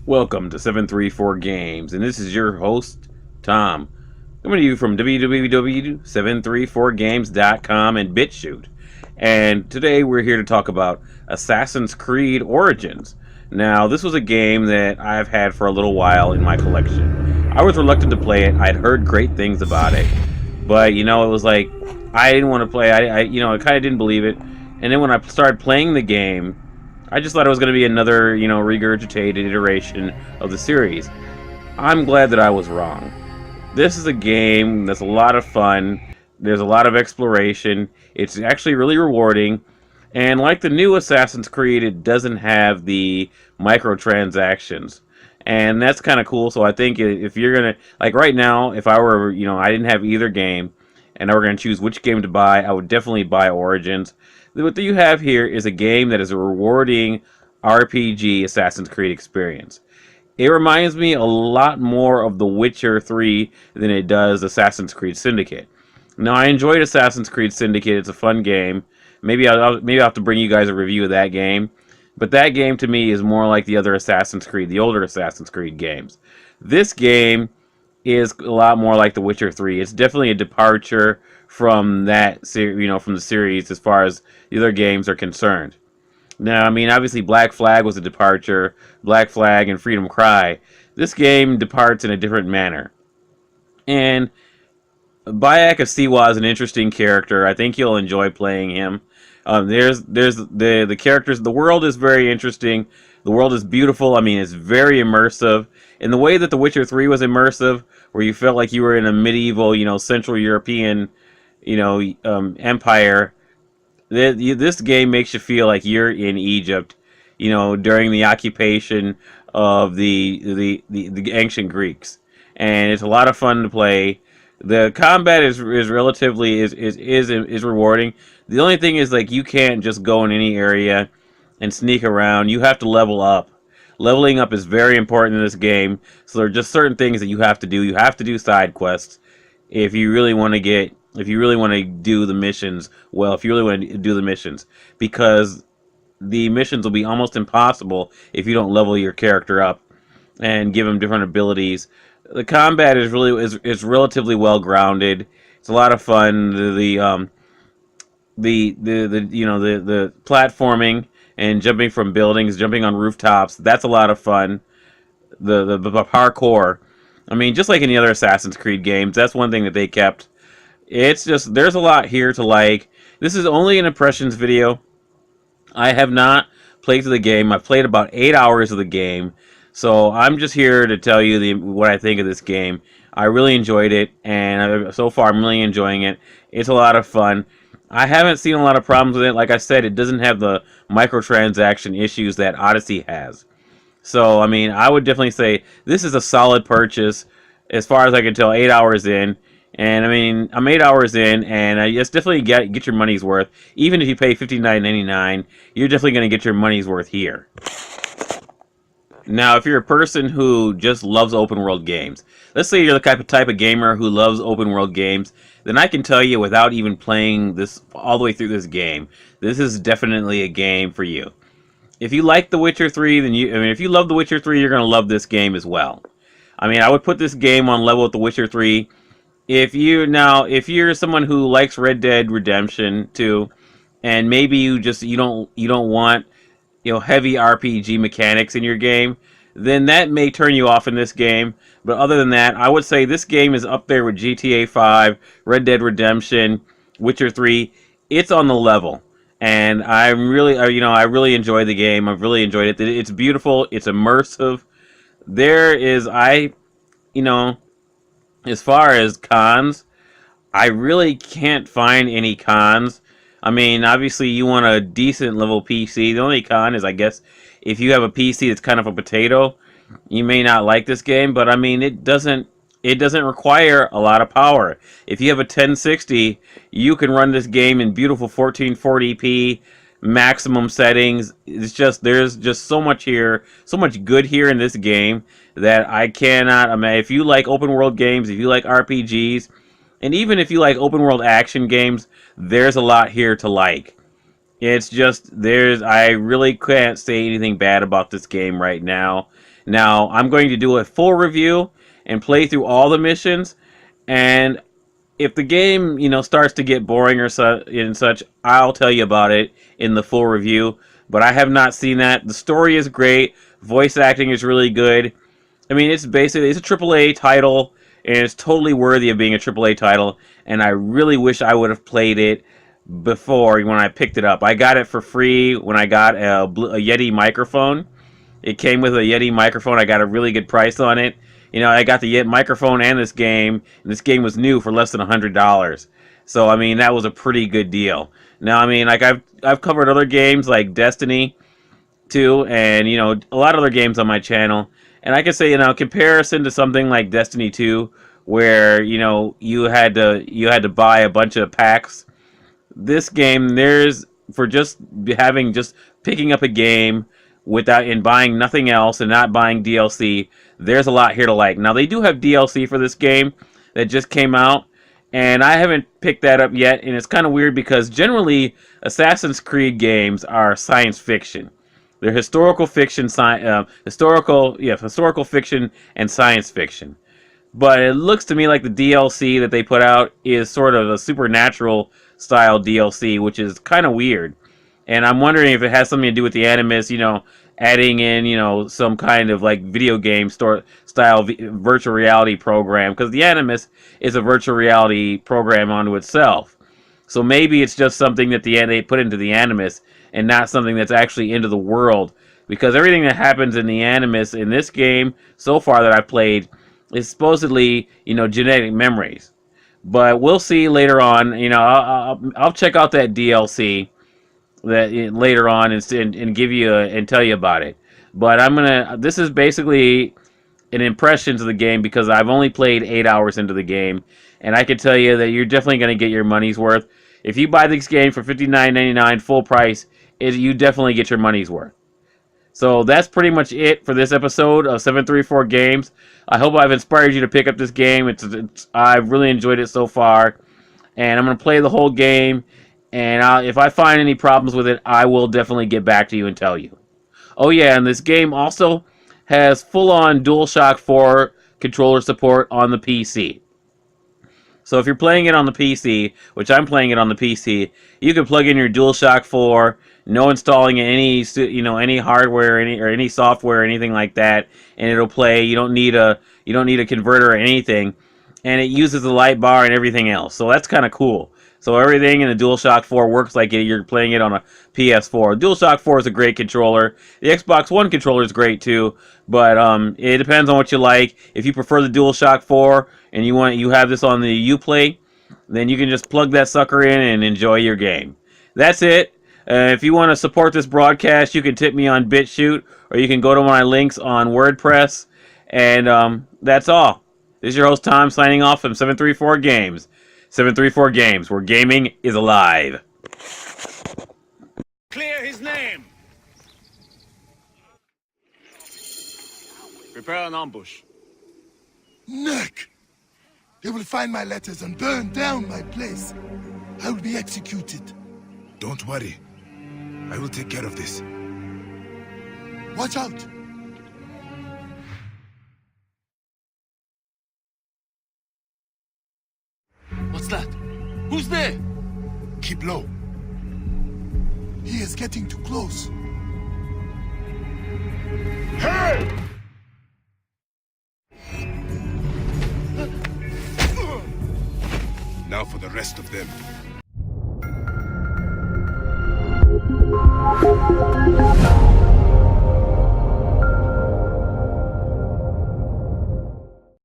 Welcome to 734 Games, and this is your host, Tom, coming to you from www.734games.com and BitChute. And today we're here to talk about Assassin's Creed Origins. Now, this was a game that I've had for a little while in my collection. I was reluctant to play it. I'd heard great things about it, but it was like I didn't want to play. I kind of didn't believe it. And then when I started playing the game, I just thought it was going to be another, regurgitated iteration of the series. I'm glad that I was wrong. This is a game that's a lot of fun. There's a lot of exploration. It's actually really rewarding. And like the new Assassin's Creed, it doesn't have the microtransactions. And that's kind of cool. So I think if you're going to, like right now, if I were, I didn't have either game, and I were going to choose which game to buy, I would definitely buy Origins. What you have here is a game that is a rewarding RPG Assassin's Creed experience. It reminds me a lot more of The Witcher 3 than it does Assassin's Creed Syndicate. Now, I enjoyed Assassin's Creed Syndicate. It's a fun game. Maybe I'll have to bring you guys a review of that game. But that game, to me, is more like the other Assassin's Creed, the older Assassin's Creed games. This game is a lot more like The Witcher 3. It's definitely a departure from that, from the series as far as the other games are concerned. Now, I mean, obviously Black Flag was a departure. Black Flag and Freedom Cry. This game departs in a different manner. And Bayek of Siwa is an interesting character. I think you'll enjoy playing him. There's the characters. The world is very interesting. The world is beautiful. I mean, it's very immersive. In the way that The Witcher 3 was immersive, where you felt like you were in a medieval, Central European, empire. This game makes you feel like you're in Egypt, during the occupation of the ancient Greeks, and it's a lot of fun to play. The combat is relatively is rewarding. The only thing is, like, you can't just go in any area and sneak around. You have to level up. Leveling up is very important in this game. So there are just certain things that you have to do. You have to do side quests if you really want to do the missions. Well, if you really want to do the missions, because the missions will be almost impossible if you don't level your character up and give him different abilities. The combat is relatively well grounded. It's a lot of fun. The platforming and jumping from buildings, jumping on rooftops, that's a lot of fun. The parkour. I mean, just like any other Assassin's Creed games, that's one thing that they kept. It's just, there's a lot here to like. This is only an impressions video. I have not played through the game. I've played about 8 hours of the game. So I'm just here to tell you what I think of this game. I really enjoyed it, and so far I'm really enjoying it. It's a lot of fun. I haven't seen a lot of problems with it. Like I said, it doesn't have the microtransaction issues that Odyssey has. So, I mean, I would definitely say this is a solid purchase as far as I can tell, 8 hours in. And, I mean, I'm 8 hours in, and I just definitely get your money's worth. Even if you pay $59.99, you're definitely going to get your money's worth here. Now, if you're a person who just loves open world games, let's say you're the type of gamer who loves open world games, then I can tell you without even playing this all the way through this game, this is definitely a game for you. If you like The Witcher 3, then if you love The Witcher 3, you're going to love this game as well. I mean, I would put this game on level with The Witcher 3. If you're someone who likes Red Dead Redemption 2, and maybe you don't want heavy RPG mechanics in your game, then that may turn you off in this game. But other than that, I would say this game is up there with GTA 5, Red Dead Redemption, Witcher 3. It's on the level, and I really enjoy the game. I've really enjoyed it. It's beautiful. It's immersive. As far as cons, I really can't find any cons. I mean, obviously you want a decent level PC. The only con is, I guess, if you have a PC that's kind of a potato, you may not like this game. But I mean, it doesn't require a lot of power. If you have a 1060, you can run this game in beautiful 1440p maximum settings. There's just so much here, so much good here in this game that I cannot imagine. If you like open world games, if you like RPGs, And even if you like open world action games, there's a lot here to like. It's just I really can't say anything bad about this game right now. Now, I'm going to do a full review and play through all the missions, and if the game, starts to get boring or such, I'll tell you about it in the full review. But I have not seen that. The story is great. Voice acting is really good. I mean, it's a AAA title, and it's totally worthy of being a AAA title. And I really wish I would have played it before when I picked it up. I got it for free when I got a Yeti microphone. It came with a Yeti microphone. I got a really good price on it. I got the Yeti microphone and this game. And this game was new for less than $100. So, I mean, that was a pretty good deal. Now, I mean, like I've covered other games like Destiny 2 and, a lot of other games on my channel. And I can say, comparison to something like Destiny 2 where, you had to buy a bunch of packs. This game, there's for just picking up a game and buying nothing else and not buying DLC, there's a lot here to like. Now, they do have DLC for this game that just came out, and I haven't picked that up yet, and it's kind of weird because generally Assassin's Creed games are science fiction. They're historical fiction, historical fiction and science fiction. But it looks to me like the DLC that they put out is sort of a supernatural style DLC, which is kind of weird. And I'm wondering if it has something to do with the Animus, adding in, some kind of like video game style virtual reality program. Because the Animus is a virtual reality program unto itself. So maybe it's just something that they put into the Animus and not something that's actually into the world. Because everything that happens in the Animus in this game so far that I've played is supposedly, genetic memories. But we'll see later on. I'll check out that DLC that later on and give you and tell you about it. But this is basically an impressions of the game because I've only played 8 hours into the game, and I can tell you that you're definitely going to get your money's worth. If you buy this game for $59.99 full price, you definitely get your money's worth. So that's pretty much it for this episode of 734 Games. I hope I've inspired you to pick up this game. I've really enjoyed it so far, and I'm going to play the whole game. And if I find any problems with it, I will definitely get back to you and tell you. Oh yeah, and this game also has full-on DualShock 4 controller support on the PC. So if you're playing it on the PC, which I'm playing it on the PC, you can plug in your DualShock 4, no installing any hardware or any software or anything like that, and it'll play. You don't need a converter or anything, and it uses the light bar and everything else. So that's kind of cool. So everything in the DualShock 4 works like you're playing it on a PS4. DualShock 4 is a great controller. The Xbox One controller is great too, but it depends on what you like. If you prefer the DualShock 4 and you have this on the Uplay, then you can just plug that sucker in and enjoy your game. That's it. If you want to support this broadcast, you can tip me on BitChute, or you can go to my links on WordPress, and that's all. This is your host Tom signing off from 734 Games. 734 Games, where gaming is alive. Clear his name. Prepare an ambush. Nick! They will find my letters and burn down my place. I will be executed. Don't worry. I will take care of this. Watch out! What's that? Who's there? Keep low. He is getting too close. Hey! Now for the rest of them.